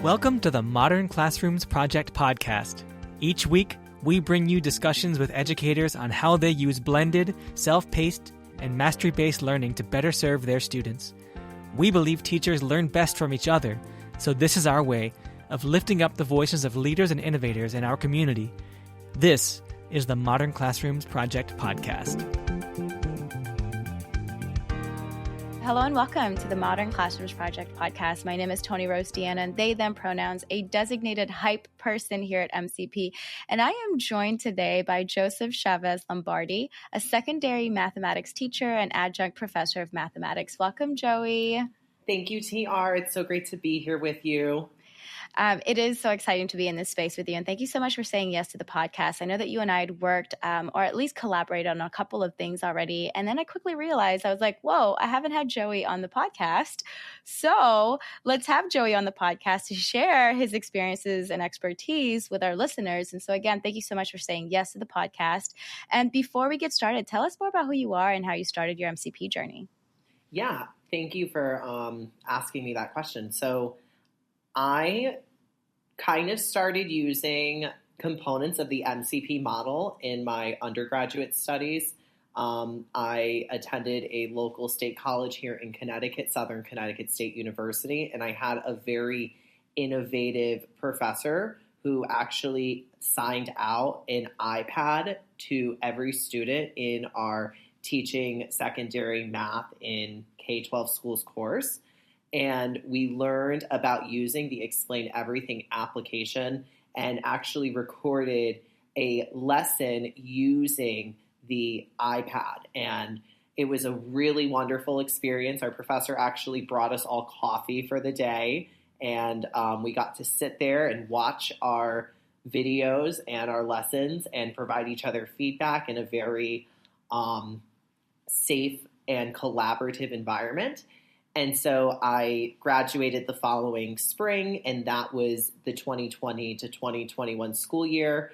Welcome to the Modern Classrooms Project podcast. Each week, we bring you discussions with educators on how they use blended, self-paced, and mastery-based learning to better serve their students. We believe teachers learn best from each other, so this is our way of lifting up the voices of leaders and innovators in our community. This is the Modern Classrooms Project podcast. Hello and welcome to the Modern Classrooms Project podcast. My name is Tony Rose Deanna, and they, them pronouns, a designated hype person here at MCP. And I am joined today by Joseph Lombardi, a secondary mathematics teacher and adjunct professor of mathematics. Welcome, Joey. Thank you, TR. It's so great to be here with you. It is so exciting to be in this space with you. And thank you so much for saying yes to the podcast. I know that you and I had worked or at least collaborated on a couple of things already. And then I quickly realized, I was like, whoa, I haven't had Joey on the podcast. So let's have Joey on the podcast to share his experiences and expertise with our listeners. And so again, thank you so much for saying yes to the podcast. And before we get started, tell us more about who you are and how you started your MCP journey. Yeah, thank you for asking me that question. So I kind of started using components of the MCP model in my undergraduate studies. I attended a local state college here in Connecticut, Southern Connecticut State University, and I had a very innovative professor who actually signed out an iPad to every student in our teaching secondary math in K-12 schools course. And we learned about using the Explain Everything application and actually recorded a lesson using the iPad. And it was a really wonderful experience. Our professor actually brought us all coffee for the day. And we got to sit there and watch our videos and our lessons and provide each other feedback in a very safe and collaborative environment. And so I graduated the following spring, and that was the 2020 to 2021 school year.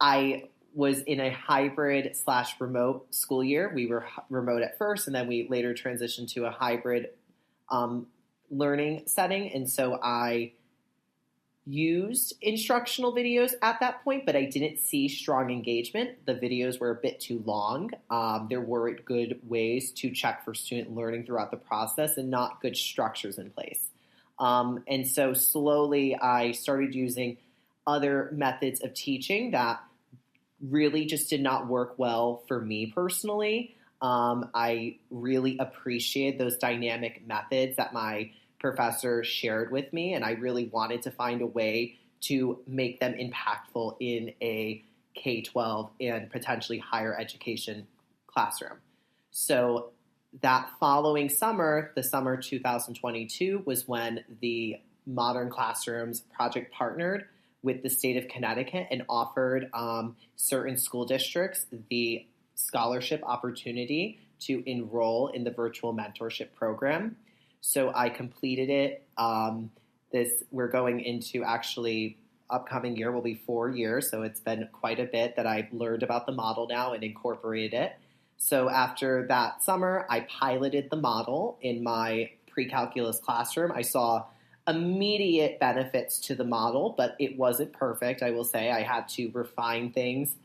I was in a hybrid/remote school year. We were remote at first, and then we later transitioned to a hybrid learning setting. And so I used instructional videos at that point, but I didn't see strong engagement. The videos were a bit too long. There weren't good ways to check for student learning throughout the process and not good structures in place. And so slowly I started using other methods of teaching that really just did not work well for me personally. I really appreciate those dynamic methods that my professor shared with me, and I really wanted to find a way to make them impactful in a K-12 and potentially higher education classroom. So that following summer, the summer 2022, was when the Modern Classrooms Project partnered with the state of Connecticut and offered certain school districts the scholarship opportunity to enroll in the virtual mentorship program. So I completed it. We're going into actually upcoming year will be 4 years. So it's been quite a bit that I've learned about the model now and incorporated it. So after that summer, I piloted the model in my pre-calculus classroom. I saw immediate benefits to the model, but it wasn't perfect. I will say I had to refine things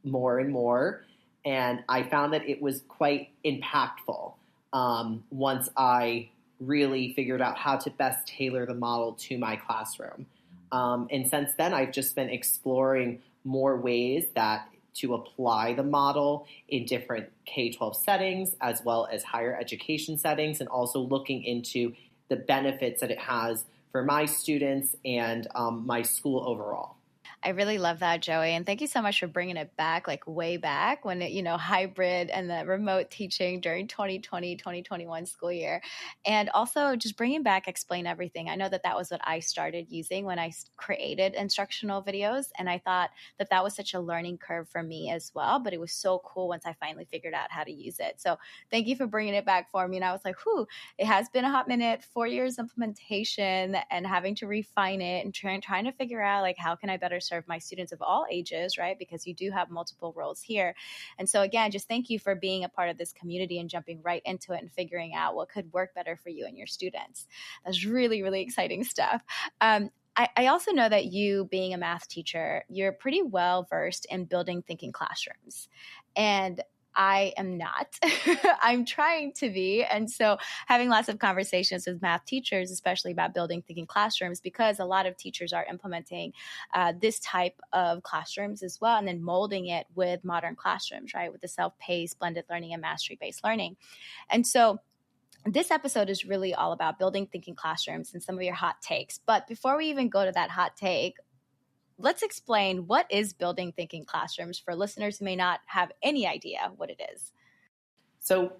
more and more. And I found that it was quite impactful once I really figured out how to best tailor the model to my classroom. And since then, I've just been exploring more ways to apply the model in different K-12 settings, as well as higher education settings, and also looking into the benefits that it has for my students and my school overall. I really love that, Joey. And thank you so much for bringing it back, like way back when hybrid and the remote teaching during 2020, 2021 school year. And also just bringing back Explain Everything. I know that was what I started using when I created instructional videos. And I thought that was such a learning curve for me as well. But it was so cool once I finally figured out how to use it. So thank you for bringing it back for me. And I was like, it has been a hot minute, 4 years implementation and having to refine it and trying to figure out like, how can I better serve my students of all ages, right? Because you do have multiple roles here. And so again, just thank you for being a part of this community and jumping right into it and figuring out what could work better for you and your students. That's really, really exciting stuff. I also know that you, being a math teacher, you're pretty well versed in building thinking classrooms. And I am not. I'm trying to be. And so having lots of conversations with math teachers, especially about building thinking classrooms, because a lot of teachers are implementing this type of classrooms as well, and then molding it with modern classrooms, right? With the self-paced, blended learning and mastery-based learning. And so this episode is really all about building thinking classrooms and some of your hot takes. But before we even go to that hot take, let's explain what is building thinking classrooms for listeners who may not have any idea what it is. So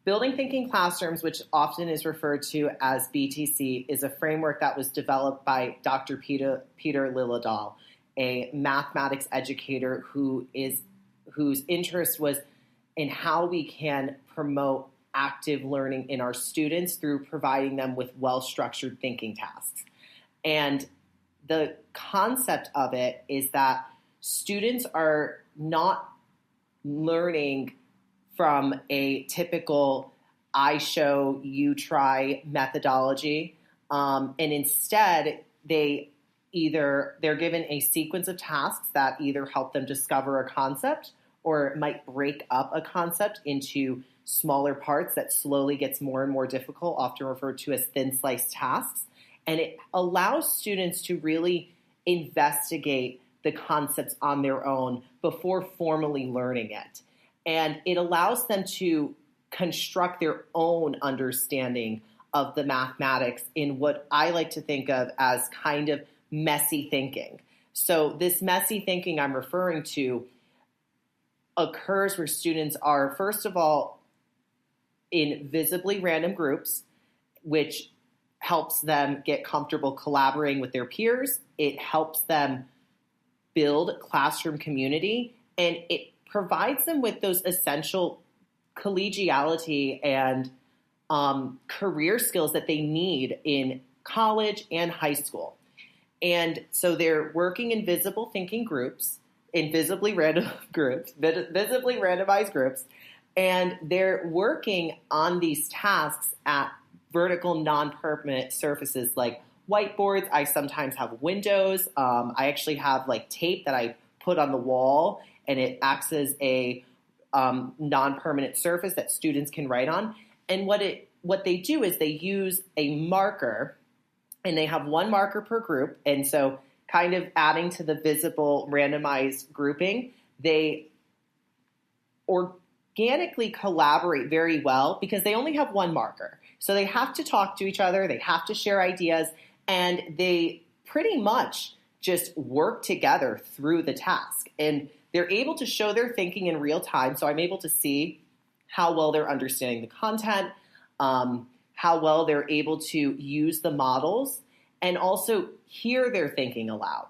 building thinking classrooms, which often is referred to as BTC, is a framework that was developed by Dr. Peter Liljedahl, a mathematics educator whose interest was in how we can promote active learning in our students through providing them with well-structured thinking tasks. And the concept of it is that students are not learning from a typical I show, you try methodology. And instead, they're given a sequence of tasks that either help them discover a concept or might break up a concept into smaller parts that slowly gets more and more difficult, often referred to as thin sliced tasks. And it allows students to really investigate the concepts on their own before formally learning it. And it allows them to construct their own understanding of the mathematics in what I like to think of as kind of messy thinking. So this messy thinking I'm referring to occurs where students are, first of all, in visibly random groups, which helps them get comfortable collaborating with their peers. It helps them build classroom community, and it provides them with those essential collegiality and career skills that they need in college and high school. And so they're working in visible thinking groups, in visibly randomized groups, and they're working on these tasks at vertical non-permanent surfaces like whiteboards. I sometimes have windows. I actually have like tape that I put on the wall, and it acts as a non-permanent surface that students can write on. And what they do is they use a marker, and they have one marker per group. And so kind of adding to the visible randomized grouping, they organically collaborate very well because they only have one marker. So they have to talk to each other, they have to share ideas, and they pretty much just work together through the task. And they're able to show their thinking in real time. So I'm able to see how well they're understanding the content, how well they're able to use the models, and also hear their thinking aloud.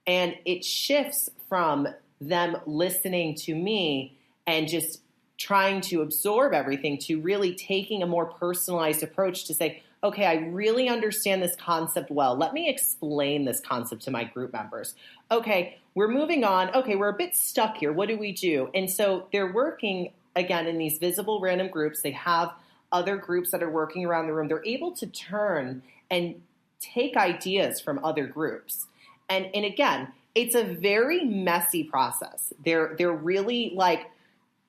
And it shifts from them listening to me and just trying to absorb everything to really taking a more personalized approach to say, okay, I really understand this concept well. Let me explain this concept to my group members. Okay, we're moving on. Okay, we're a bit stuck here. What do we do? And so they're working, again, in these visible random groups. They have other groups that are working around the room. They're able to turn and take ideas from other groups. And again, it's a very messy process. They're really like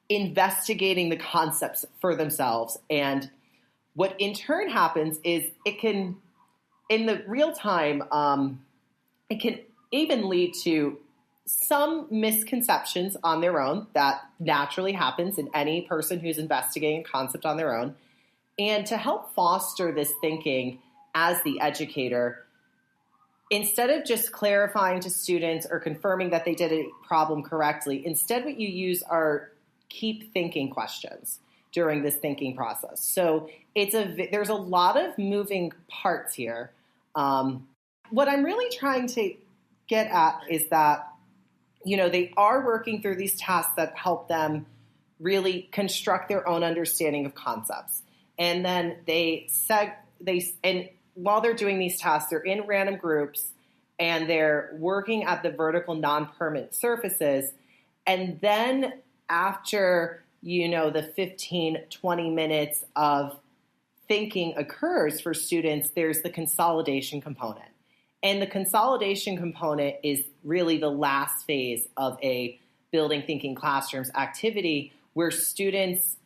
investigating the concepts for themselves. And what in turn happens is it can, in the real time, it can even lead to some misconceptions on their own that naturally happens in any person who's investigating a concept on their own. And to help foster this thinking as the educator, instead of just clarifying to students or confirming that they did a problem correctly, instead what you use are keep thinking questions during this thinking process. So there's a lot of moving parts here. What I'm really trying to get at is that, they are working through these tasks that help them really construct their own understanding of concepts. And then and while they're doing these tasks, they're in random groups, and they're working at the vertical non-permanent surfaces. And then after, the 15, 20 minutes of thinking occurs for students, there's the consolidation component. And the consolidation component is really the last phase of a building thinking classrooms activity, where students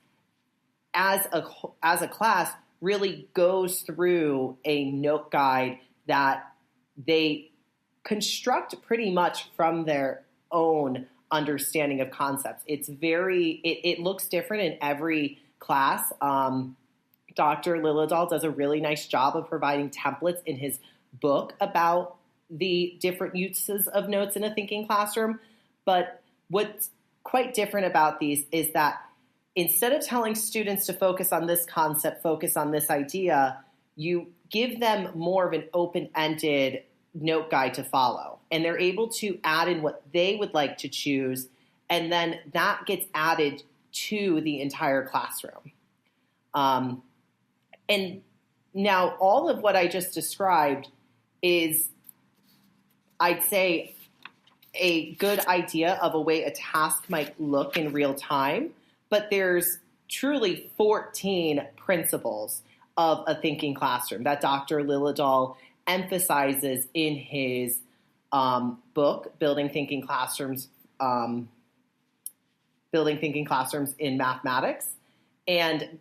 as a class really goes through a note guide that they construct pretty much from their own understanding of concepts. It looks different in every class. Dr. Lillidahl does a really nice job of providing templates in his book about the different uses of notes in a thinking classroom. But what's quite different about these is that instead of telling students to focus on this concept, focus on this idea, you give them more of an open-ended note guide to follow. And they're able to add in what they would like to choose, and then that gets added to the entire classroom. And now all of what I just described is, I'd say, a good idea of a way a task might look in real time, but there's truly 14 principles of a thinking classroom that Dr. Lillidahl emphasizes in his book, Building Thinking Classrooms in Mathematics. And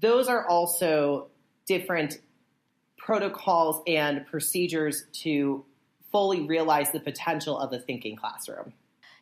those are also different protocols and procedures to fully realize the potential of a thinking classroom.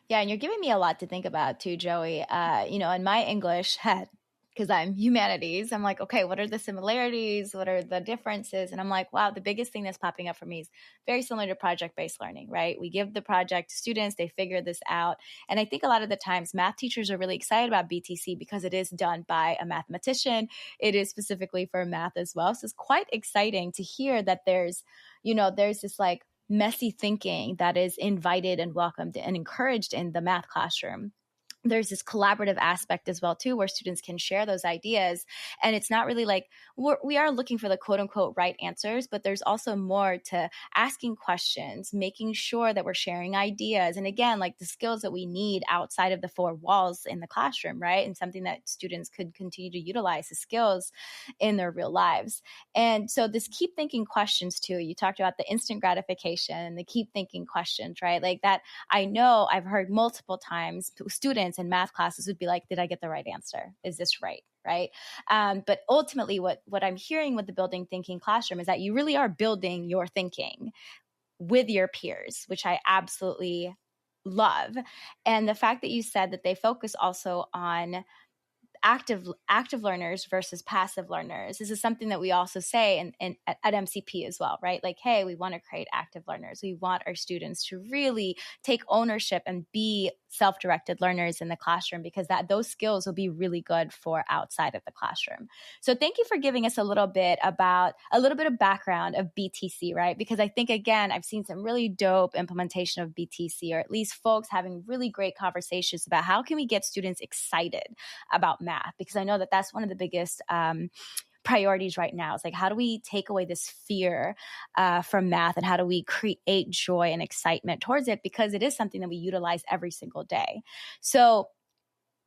Yeah, and you're giving me a lot to think about too, Joey. In my English head, because I'm humanities, I'm like, okay, what are the similarities? What are the differences? And I'm like, wow, the biggest thing that's popping up for me is very similar to project-based learning, right? We give the project to students, they figure this out. And I think a lot of the times math teachers are really excited about BTC because it is done by a mathematician. It is specifically for math as well. So it's quite exciting to hear that there's this like messy thinking that is invited and welcomed and encouraged in the math classroom. There's this collaborative aspect as well, too, where students can share those ideas. And it's not really like we are looking for the quote unquote right answers, but there's also more to asking questions, making sure that we're sharing ideas. And again, like the skills that we need outside of the four walls in the classroom, right? And something that students could continue to utilize the skills in their real lives. And so this keep thinking questions, too. You talked about the instant gratification and the keep thinking questions, right? Like that, I know I've heard multiple times students in math classes would be like, did I get the right answer? Is this right? Right. But ultimately, what I'm hearing with the building thinking classroom is that you really are building your thinking with your peers, which I absolutely love. And the fact that you said that they focus also on active learners versus passive learners. This is something that we also say at MCP as well, right? Like, hey, we want to create active learners. We want our students to really take ownership and be self-directed learners in the classroom, because those skills will be really good for outside of the classroom. So thank you for giving us a little bit of background of BTC, right? Because I think, again, I've seen some really dope implementation of BTC, or at least folks having really great conversations about how can we get students excited about math, because I know that that's one of the biggest priorities right now. It's like, how do we take away this fear from math, and how do we create joy and excitement towards it, because it is something that we utilize every single day. So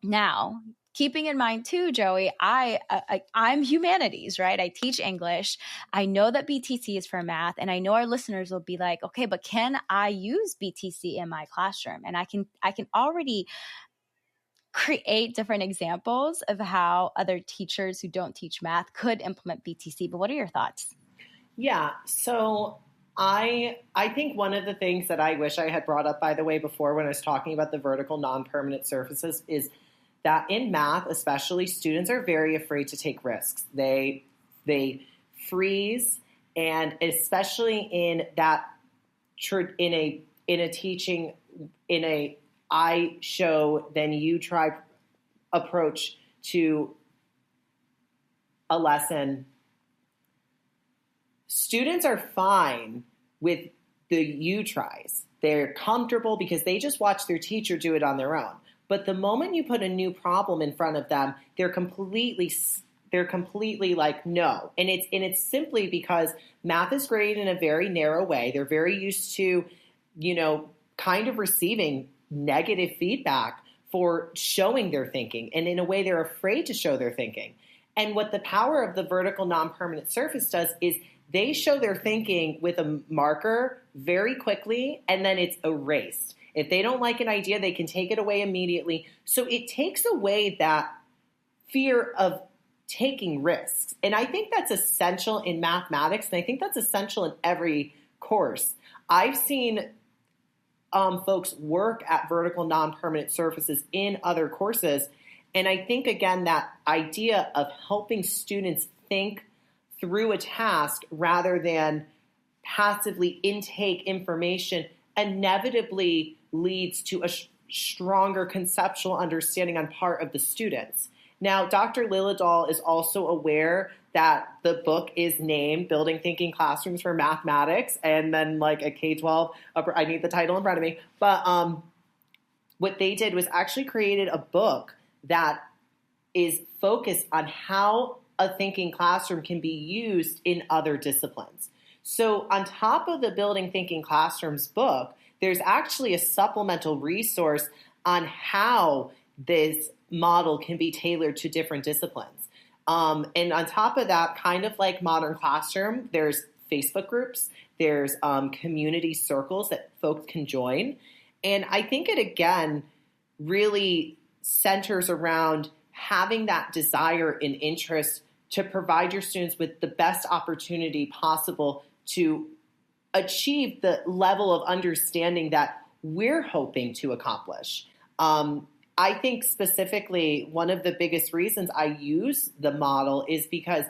now, keeping in mind too, Joey, I'm humanities, right? I teach English. I know that BTC is for math, and I know our listeners will be like, okay, but can I use BTC in my classroom? And I can already create different examples of how other teachers who don't teach math could implement BTC. But what are your thoughts? Yeah, so I think one of the things that I wish I had brought up, by the way, before when I was talking about the vertical non-permanent surfaces, is that in math, especially, students are very afraid to take risks. They freeze, and especially in a teaching, in a I show, then you try approach to a lesson, students are fine with the you tries. They're comfortable because they just watch their teacher do it on their own. But the moment you put a new problem in front of them, they're completely they're completely like, no. And it's simply because math is graded in a very narrow way. They're very used to, kind of receiving negative feedback for showing their thinking. And in a way, they're afraid to show their thinking. And what the power of the vertical non-permanent surface does is they show their thinking with a marker very quickly, and then it's erased. If they don't like an idea, they can take it away immediately. So it takes away that fear of taking risks. And I think that's essential in mathematics, and I think that's essential in every course. I've seen folks work at vertical non-permanent surfaces in other courses, and I think, again, that idea of helping students think through a task rather than passively intake information inevitably leads to a stronger conceptual understanding on part of the students. Now, Dr. Liljedahl is also aware that the book is named Building Thinking Classrooms for Mathematics, and then like a K-12, I need the title in front of me, but what they did was actually created a book that is focused on how a thinking classroom can be used in other disciplines. So on top of the Building Thinking Classrooms book, there's actually a supplemental resource on how this model can be tailored to different disciplines. And on top of that, kind of like Modern Classroom, there's Facebook groups, there's community circles that folks can join. And I think it, again, really centers around having that desire and interest to provide your students with the best opportunity possible to achieve the level of understanding that we're hoping to accomplish. I think specifically one of the biggest reasons I use the model is because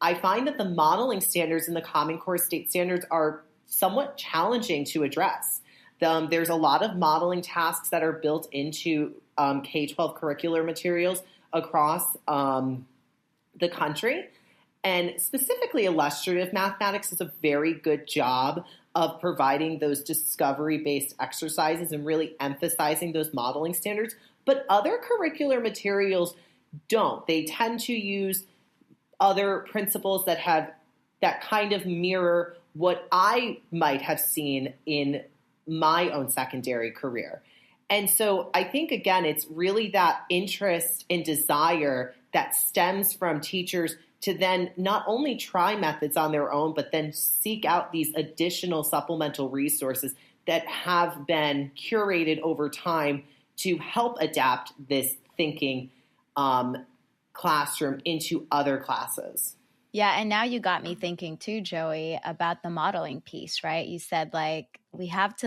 I find that the modeling standards in the Common Core state standards are somewhat challenging to address. There's a lot of modeling tasks that are built into K-12 curricular materials across the country. And specifically, illustrative mathematics does a very good job of providing those discovery-based exercises and really emphasizing those modeling standards. But other curricular materials don't. They tend to use other principles that kind of mirror what I might have seen in my own secondary career. And so I think, again, it's really that interest and desire that stems from teachers to then not only try methods on their own, but then seek out these additional supplemental resources that have been curated over time to help adapt this thinking classroom into other classes. Yeah, and now you got me thinking too, Joey, about the modeling piece, right? You said we have to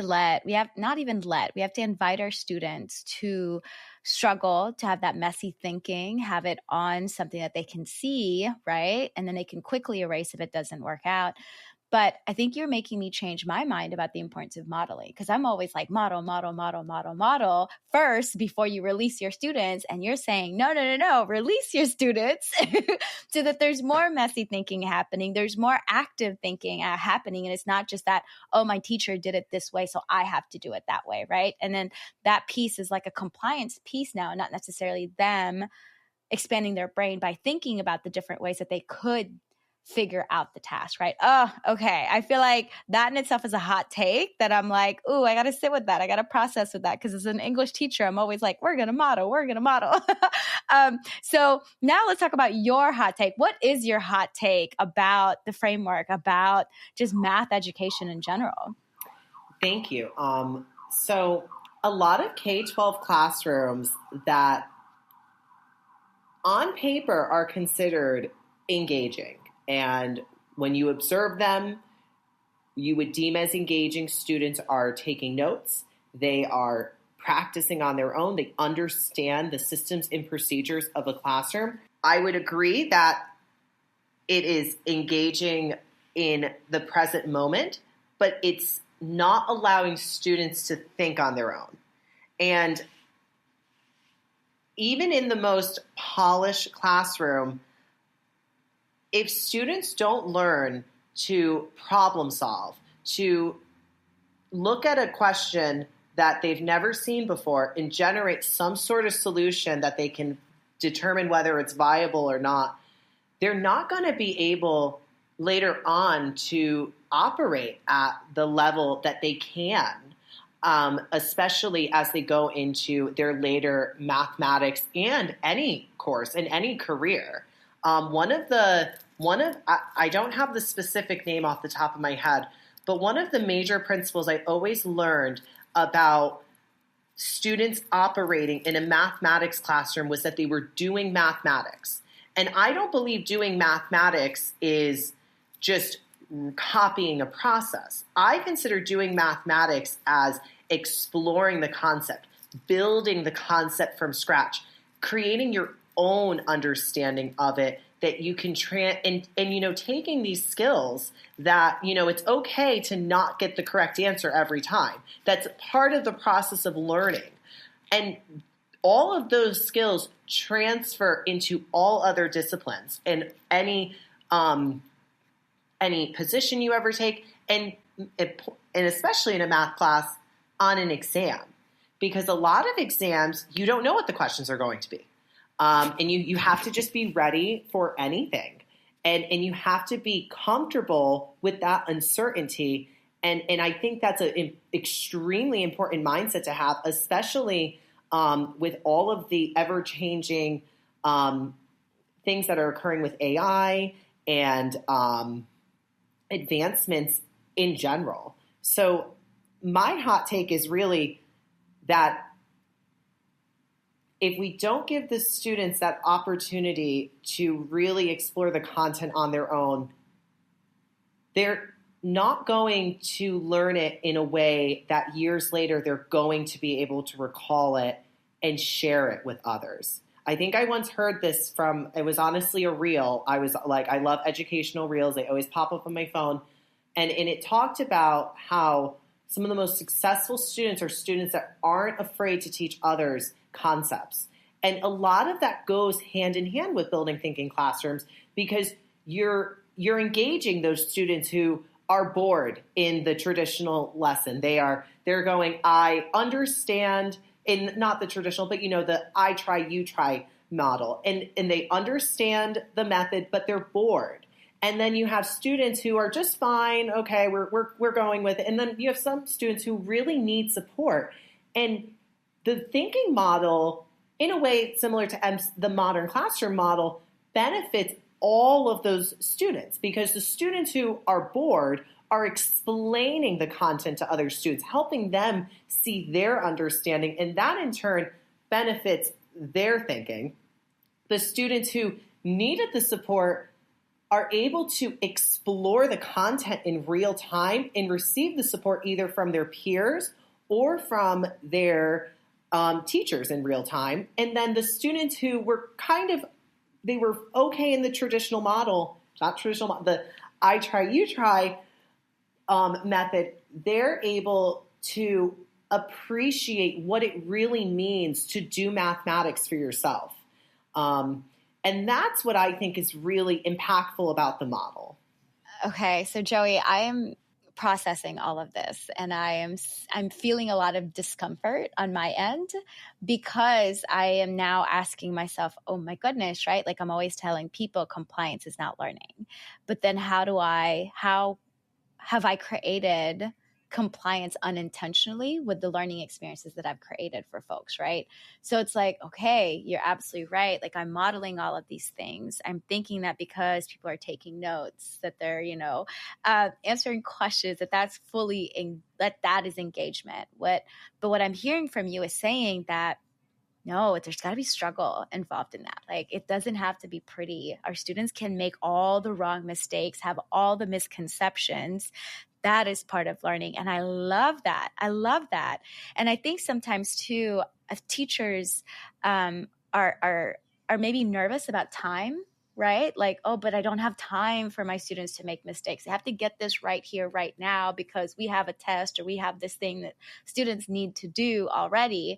invite our students to struggle, to have that messy thinking, have it on something that they can see, right? And then they can quickly erase if it doesn't work out. But I think you're making me change my mind about the importance of modeling, because I'm always like model first before you release your students. And you're saying, no, release your students so that there's more messy thinking happening. There's more active thinking happening. And it's not just that, oh, my teacher did it this way, so I have to do it that way, right? And then that piece is like a compliance piece now, not necessarily them expanding their brain by thinking about the different ways that they could figure out the task, right? Oh, okay. I feel like that in itself is a hot take that I'm like, ooh, I got to sit with that. I got to process with that, because as an English teacher, I'm always like, we're going to model. So now let's talk about your hot take. What is your hot take about the framework, about just math education in general? Thank you. So a lot of K-12 classrooms that on paper are considered engaging, and when you observe them, you would deem as engaging. Students are taking notes. They are practicing on their own. They understand the systems and procedures of a classroom. I would agree that it is engaging in the present moment, but it's not allowing students to think on their own. And even in the most polished classroom, if students don't learn to problem solve, to look at a question that they've never seen before and generate some sort of solution that they can determine whether it's viable or not, they're not going to be able later on to operate at the level that they can, especially as they go into their later mathematics and any course in any career. I don't have the specific name off the top of my head, but one of the major principles I always learned about students operating in a mathematics classroom was that they were doing mathematics. And I don't believe doing mathematics is just copying a process. I consider doing mathematics as exploring the concept, building the concept from scratch, creating your own understanding of it that you can taking these skills that, it's okay to not get the correct answer every time. That's part of the process of learning. And all of those skills transfer into all other disciplines and any position you ever take, and especially in a math class on an exam, because a lot of exams, you don't know what the questions are going to be. And you have to just be ready for anything. And you have to be comfortable with that uncertainty. And I think that's an extremely important mindset to have, especially with all of the ever-changing things that are occurring with AI and advancements in general. So my hot take is really that if we don't give the students that opportunity to really explore the content on their own, they're not going to learn it in a way that years later they're going to be able to recall it and share it with others. I think I once heard this it was honestly a reel. I was like, I love educational reels. They always pop up on my phone. And it talked about how some of the most successful students are students that aren't afraid to teach others concepts. And a lot of that goes hand in hand with building thinking classrooms, because you're engaging those students who are bored in the traditional lesson. They're going, I understand, in not the traditional, but the I try, you try model. And they understand the method, but they're bored. And then you have students who are just fine. Okay, we're going with it. And then you have some students who really need support. And the thinking model, in a way similar to the modern classroom model, benefits all of those students, because the students who are bored are explaining the content to other students, helping them see their understanding, and that in turn benefits their thinking. The students who needed the support are able to explore the content in real time and receive the support either from their peers or from their teachers in real time. And then the students who were they were okay in the traditional model, the I try, you try method, they're able to appreciate what it really means to do mathematics for yourself. And that's what I think is really impactful about the model. Okay, so Joey, I am processing all of this, and I'm feeling a lot of discomfort on my end, because I am now asking myself, oh my goodness, right? Like, I'm always telling people compliance is not learning. But then how have I created compliance unintentionally with the learning experiences that I've created for folks, right? So it's like, okay, you're absolutely right. Like, I'm modeling all of these things. I'm thinking that because people are taking notes, that they're, answering questions, that is engagement. But what I'm hearing from you is saying that, no, there's got to be struggle involved in that. Like, it doesn't have to be pretty. Our students can make all the wrong mistakes, have all the misconceptions. That is part of learning. And I love that. And I think sometimes too, teachers are maybe nervous about time, right? Like, oh, but I don't have time for my students to make mistakes. I have to get this right here, right now, because we have a test or we have this thing that students need to do already.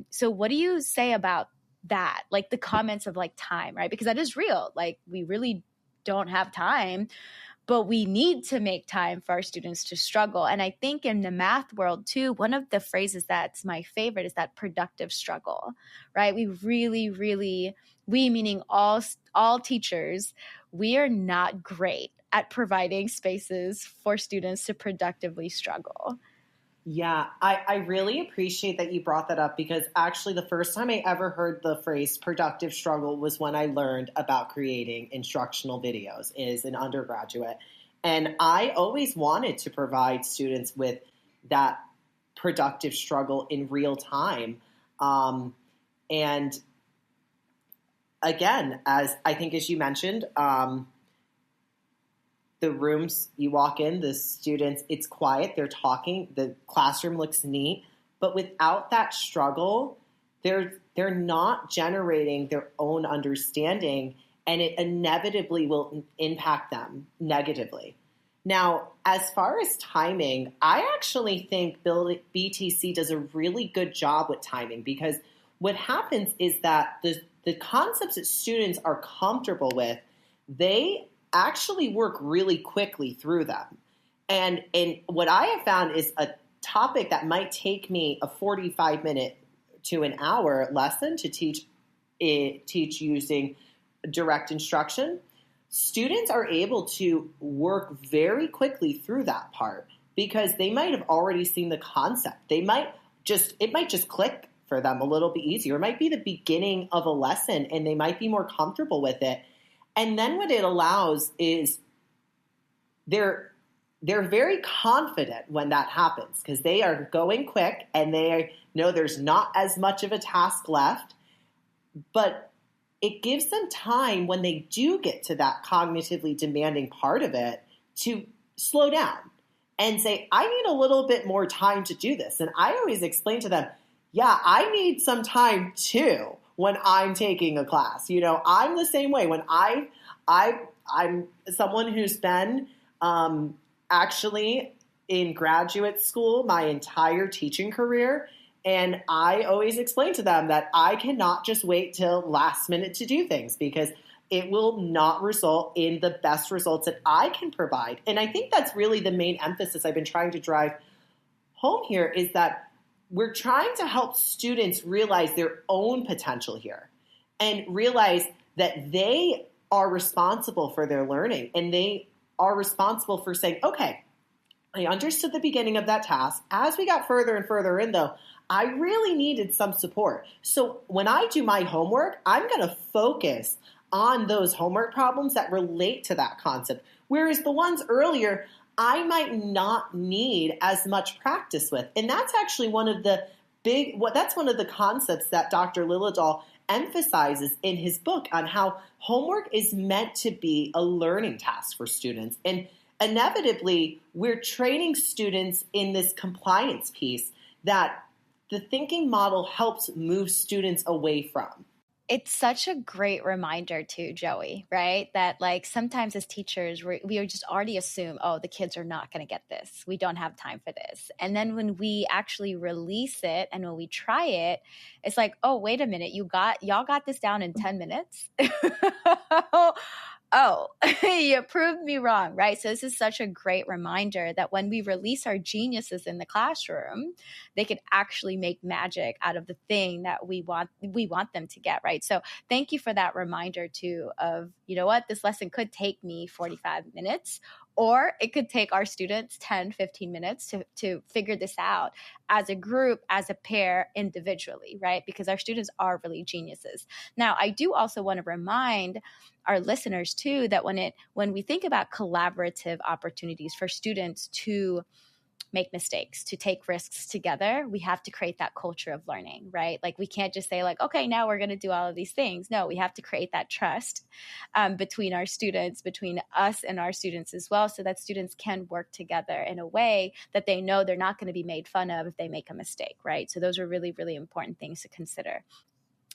So what do you say about that? Like, the comments of like time, right? Because that is real. Like, we really don't have time, but we need to make time for our students to struggle. And I think in the math world too, one of the phrases that's my favorite is that productive struggle, right? We really, really we meaning all teachers, we are not great at providing spaces for students to productively struggle. Yeah, I really appreciate that you brought that up, because actually the first time I ever heard the phrase productive struggle was when I learned about creating instructional videos as an undergraduate. And I always wanted to provide students with that productive struggle in real time. And again, as I think, as you mentioned, the rooms, you walk in, the students, it's quiet, they're talking, the classroom looks neat, but without that struggle, they're not generating their own understanding, and it inevitably will impact them negatively. Now, as far as timing, I actually think BTC does a really good job with timing, because what happens is that the concepts that students are comfortable with, they actually work really quickly through them. And what I have found is a topic that might take me a 45-minute to an hour lesson to teach using direct instruction. Students are able to work very quickly through that part because they might have already seen the concept. It might just click for them a little bit easier. It might be the beginning of a lesson and they might be more comfortable with it. And then what it allows is they're very confident when that happens because they are going quick and they know there's not as much of a task left, but it gives them time when they do get to that cognitively demanding part of it to slow down and say, I need a little bit more time to do this. And I always explain to them, yeah, I need some time too when I'm taking a class. You know, I'm the same way. When I'm someone who's been actually in graduate school my entire teaching career, and I always explain to them that I cannot just wait till last minute to do things because it will not result in the best results that I can provide. And I think that's really the main emphasis I've been trying to drive home here, is that we're trying to help students realize their own potential here and realize that they are responsible for their learning, and they are responsible for saying, okay, I understood the beginning of that task. As we got further and further in, though, I really needed some support. So when I do my homework, I'm going to focus on those homework problems that relate to that concept. Whereas the ones earlier, I might not need as much practice with. And that's actually one of the concepts that Dr. Lillidahl emphasizes in his book on how homework is meant to be a learning task for students. And inevitably, we're training students in this compliance piece that the thinking model helps move students away from. It's such a great reminder too, Joey, right? That like sometimes as teachers, we just already assume, oh, the kids are not going to get this. We don't have time for this. And then when we actually release it and when we try it, it's like, oh, wait a minute, y'all got this down in 10 minutes? Oh, you proved me wrong, right? So this is such a great reminder that when we release our geniuses in the classroom, they can actually make magic out of the thing that we want them to get, right? So thank you for that reminder too of, you know what, this lesson could take me 45 minutes, or it could take our students 10, 15 minutes to figure this out as a group, as a pair, individually, right? Because our students are really geniuses. Now, I do also want to remind our listeners too that when we think about collaborative opportunities for students to make mistakes, to take risks together, we have to create that culture of learning, right? Like we can't just say like, okay, now we're going to do all of these things. No, we have to create that trust between our students, between us and our students as well, so that students can work together in a way that they know they're not going to be made fun of if they make a mistake, right? So those are really, really important things to consider.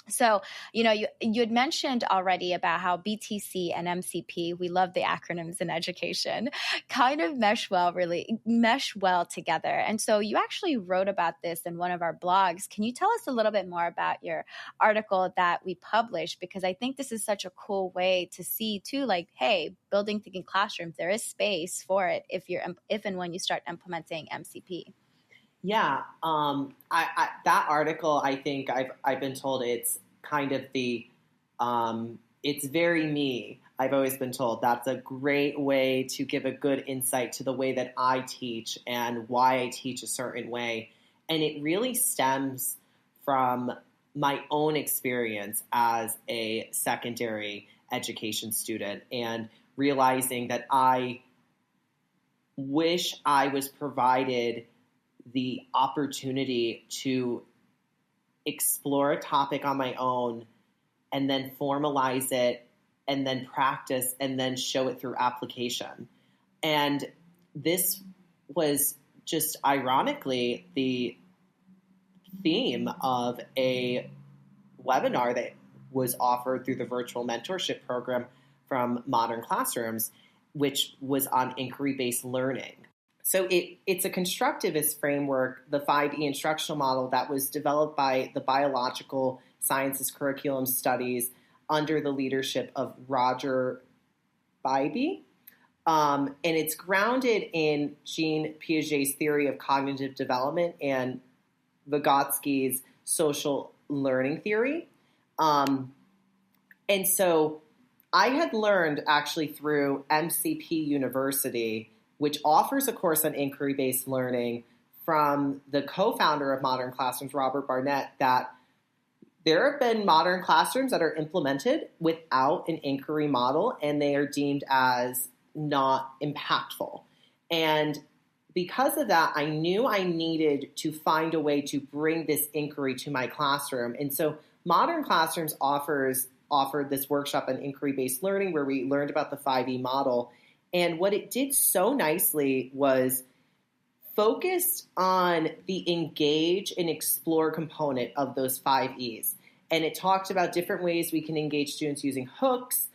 So, you know, you had mentioned already about how BTC and MCP, we love the acronyms in education, kind of mesh well together. And so you actually wrote about this in one of our blogs. Can you tell us a little bit more about your article that we published? Because I think this is such a cool way to see too, like, hey, building thinking classrooms, there is space for it if and when you start implementing MCP. Yeah, that article, I think I've been told it's kind of the It's very me. I've always been told that's a great way to give a good insight to the way that I teach and why I teach a certain way. And it really stems from my own experience as a secondary education student and realizing that I wish I was provided the opportunity to explore a topic on my own and then formalize it and then practice and then show it through application. And this was just ironically the theme of a webinar that was offered through the virtual mentorship program from Modern Classrooms, which was on inquiry-based learning. So it's a constructivist framework, the 5E instructional model that was developed by the Biological Sciences Curriculum Studies under the leadership of Roger Bybee. And it's grounded in Jean Piaget's theory of cognitive development and Vygotsky's social learning theory. And so I had learned actually through MCP University, which offers a course on inquiry-based learning from the co-founder of Modern Classrooms, Robert Barnett, that there have been modern classrooms that are implemented without an inquiry model, and they are deemed as not impactful. And because of that, I knew I needed to find a way to bring this inquiry to my classroom. And so Modern Classrooms offered this workshop on inquiry-based learning where we learned about the 5E model. And what it did so nicely was focused on the engage and explore component of those 5 E's. And it talked about different ways we can engage students using hooks,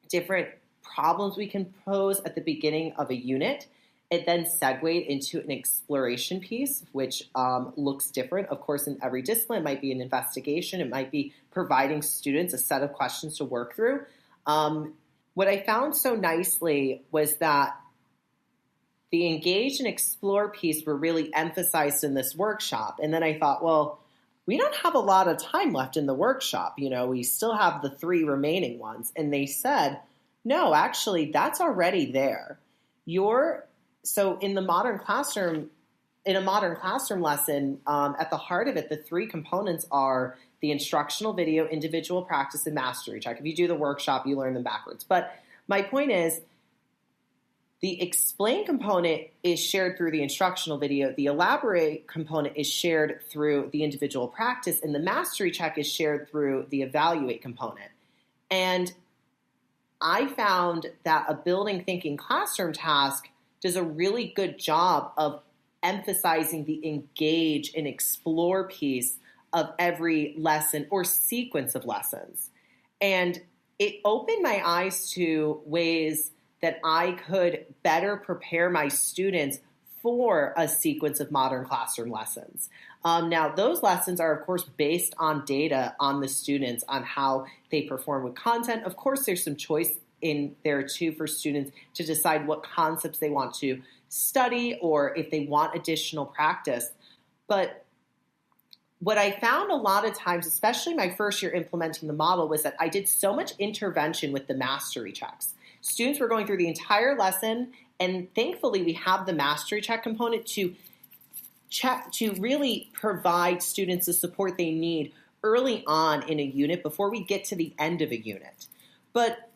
different problems we can pose at the beginning of a unit. It then segued into an exploration piece, which looks different. Of course, in every discipline, it might be an investigation. It might be providing students a set of questions to work through. What I found so nicely was that the engage and explore piece were really emphasized in this workshop. And then I thought, well, we don't have a lot of time left in the workshop. You know, we still have the 3 remaining ones. And they said, no, actually, that's already there. So in the modern classroom, in a modern classroom lesson, at the heart of it, the 3 components are the instructional video, individual practice, and mastery check. If you do the workshop, you learn them backwards. But my point is, the explain component is shared through the instructional video. The elaborate component is shared through the individual practice, and the mastery check is shared through the evaluate component. And I found that a building thinking classroom task does a really good job of emphasizing the engage and explore piece of every lesson or sequence of lessons. And it opened my eyes to ways that I could better prepare my students for a sequence of modern classroom lessons. Now, those lessons are, of course, based on data on the students, on how they perform with content. Of course, there's some choice in there, too, for students to decide what concepts they want to study or if they want additional practice. But what I found a lot of times, especially my first year implementing the model, was that I did so much intervention with the mastery checks. Students were going through the entire lesson, and thankfully we have the mastery check component to really provide students the support they need early on in a unit before we get to the end of a unit. But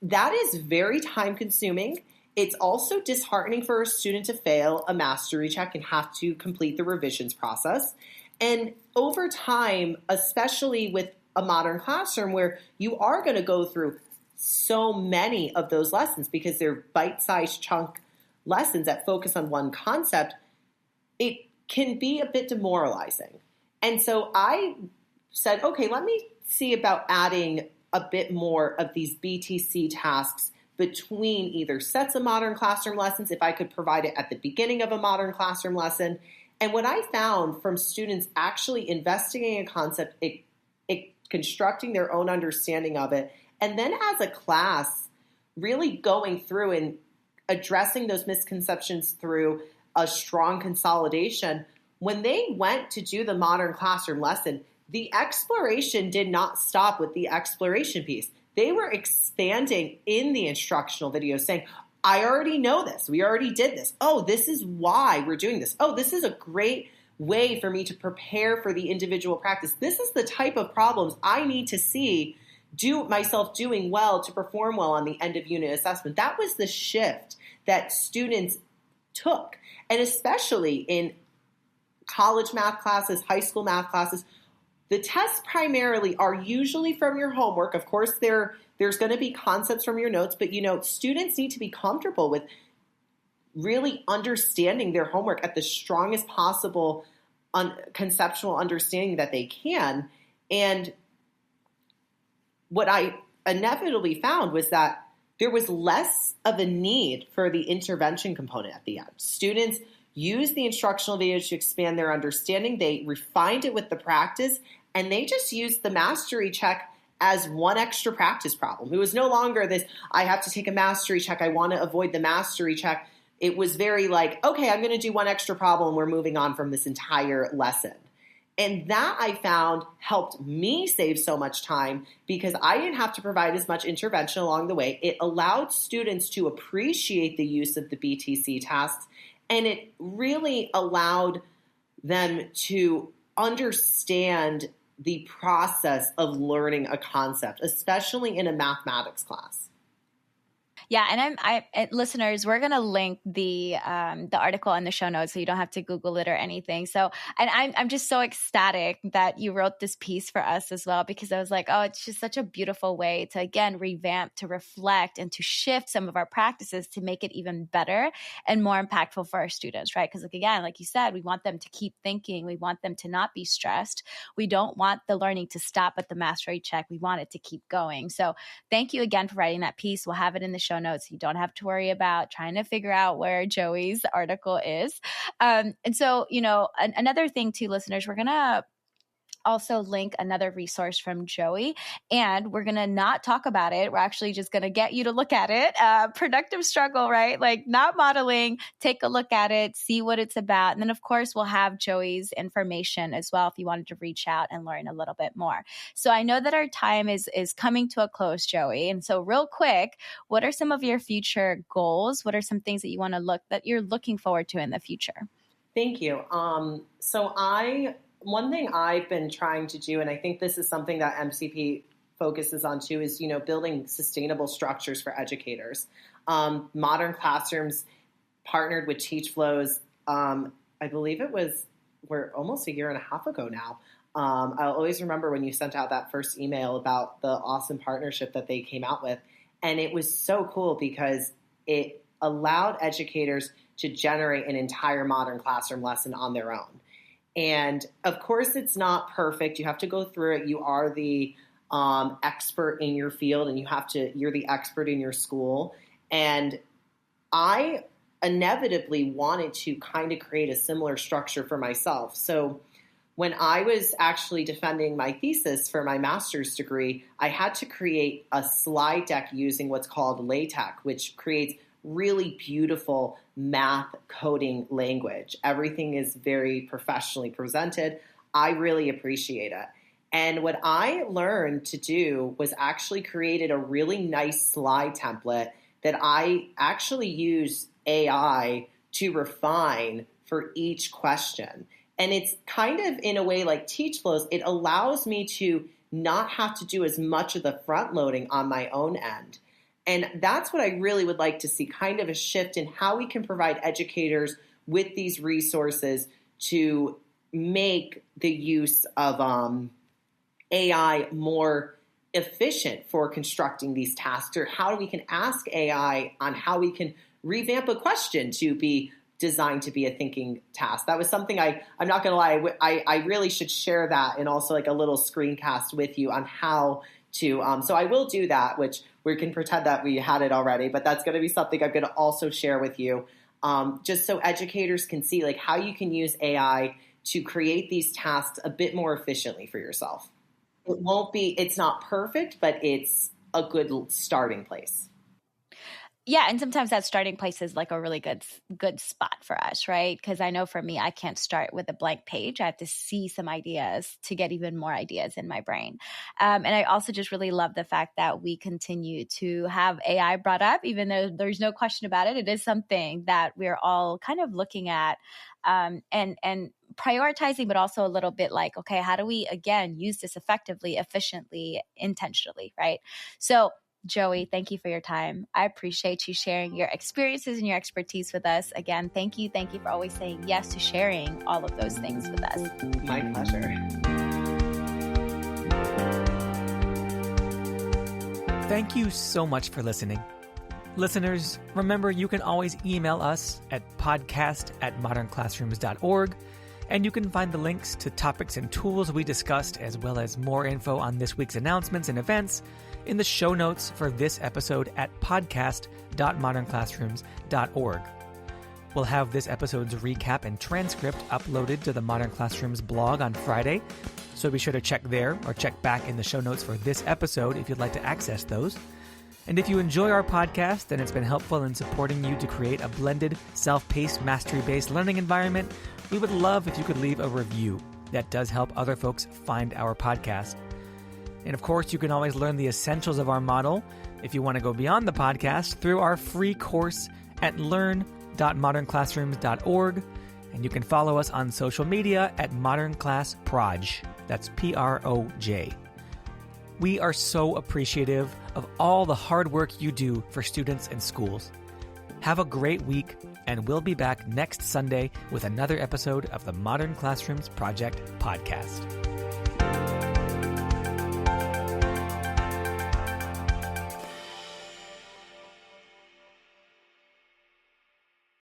that is very time consuming. It's also disheartening for a student to fail a mastery check and have to complete the revisions process. And over time, especially with a modern classroom where you are going to go through so many of those lessons because they're bite-sized chunk lessons that focus on one concept, it can be a bit demoralizing. And so I said, okay, let me see about adding a bit more of these BTC tasks between either sets of modern classroom lessons, if I could provide it at the beginning of a modern classroom lesson. And what I found from students actually investigating a concept, constructing their own understanding of it, and then as a class, really going through and addressing those misconceptions through a strong consolidation. When they went to do the modern classroom lesson, the exploration did not stop with the exploration piece. They were expanding in the instructional videos saying, I already know this. We already did this. Oh, this is why we're doing this. Oh, this is a great way for me to prepare for the individual practice. This is the type of problems I need to see myself doing well to perform well on the end of unit assessment. That was the shift that students took. And especially in college math classes, high school math classes, the tests primarily are usually from your homework. Of course, there's going to be concepts from your notes, but students need to be comfortable with really understanding their homework at the strongest possible conceptual understanding that they can. And what I inevitably found was that there was less of a need for the intervention component at the end. Students used the instructional videos to expand their understanding. They refined it with the practice, and they just used the mastery check as one extra practice problem. It was no longer this, I have to take a mastery check, I want to avoid the mastery check. It was very like, okay, I'm going to do one extra problem, we're moving on from this entire lesson. And that I found helped me save so much time because I didn't have to provide as much intervention along the way. It allowed students to appreciate the use of the BTC tasks, and it really allowed them to understand the process of learning a concept, especially in a mathematics class. Yeah, and listeners, we're gonna link the article in the show notes, so you don't have to Google it or anything. So, and I'm just so ecstatic that you wrote this piece for us as well, because I was like, oh, it's just such a beautiful way to again revamp, to reflect, and to shift some of our practices to make it even better and more impactful for our students, right? Because again, like you said, we want them to keep thinking, we want them to not be stressed, we don't want the learning to stop at the mastery check, we want it to keep going. So, thank you again for writing that piece. We'll have it in the show notes. You don't have to worry about trying to figure out where Joey's article is. And so, another thing too, listeners, we're going to also link another resource from Joey, and we're going to not talk about it. We're actually just going to get you to look at it. Productive struggle, right? Like not modeling, take a look at it, see what it's about. And then of course, we'll have Joey's information as well if you wanted to reach out and learn a little bit more. So I know that our time is coming to a close, Joey. And so real quick, what are some of your future goals? What are some things that that you're looking forward to in the future? Thank you. One thing I've been trying to do, and I think this is something that MCP focuses on too, is, building sustainable structures for educators. Modern Classrooms partnered with Teach Flows. I believe we're almost a year and a half ago now. I'll always remember when you sent out that first email about the awesome partnership that they came out with. And it was so cool because it allowed educators to generate an entire Modern Classroom lesson on their own. And of course, it's not perfect. You have to go through it. You are the expert in your field, and you're the expert in your school. And I inevitably wanted to kind of create a similar structure for myself. So when I was actually defending my thesis for my master's degree, I had to create a slide deck using what's called LaTeX, which creates really beautiful math coding language. Everything is very professionally presented. I really appreciate it. And what I learned to do was actually created a really nice slide template that I actually use AI to refine for each question. And it's kind of in a way like Teach Flows. It allows me to not have to do as much of the front loading on my own end. And that's what I really would like to see, kind of a shift in how we can provide educators with these resources to make the use of AI more efficient for constructing these tasks, or how we can ask AI on how we can revamp a question to be designed to be a thinking task. That was something I'm not going to lie, I really should share that, and also like a little screencast with you on how to, so I will do that, which we can pretend that we had it already, but that's going to be something I'm going to also share with you, just so educators can see like how you can use AI to create these tasks a bit more efficiently for yourself. It's not perfect, but it's a good starting place. Yeah, and sometimes that starting place is like a really good spot for us, right? Because I know for me, I can't start with a blank page. I have to see some ideas to get even more ideas in my brain. And I also just really love the fact that we continue to have AI brought up, even though there's no question about it. It is something that we're all kind of looking at and prioritizing, but also a little bit like, okay, how do we, again, use this effectively, efficiently, intentionally, right? So Joey, thank you for your time. I appreciate you sharing your experiences and your expertise with us. Again, thank you. Thank you for always saying yes to sharing all of those things with us. My pleasure. Thank you so much for listening. Listeners, remember you can always email us at podcast@modernclassrooms.org, and you can find the links to topics and tools we discussed, as well as more info on this week's announcements and events in the show notes for this episode at podcast.modernclassrooms.org. We'll have this episode's recap and transcript uploaded to the Modern Classrooms blog on Friday, so be sure to check there or check back in the show notes for this episode if you'd like to access those. And if you enjoy our podcast and it's been helpful in supporting you to create a blended, self-paced, mastery-based learning environment, we would love if you could leave a review. That does help other folks find our podcast. And of course, you can always learn the essentials of our model, if you want to go beyond the podcast, through our free course at learn.modernclassrooms.org. And you can follow us on social media at modernclassproj. That's PROJ. We are so appreciative of all the hard work you do for students and schools. Have a great week, and we'll be back next Sunday with another episode of the Modern Classrooms Project podcast.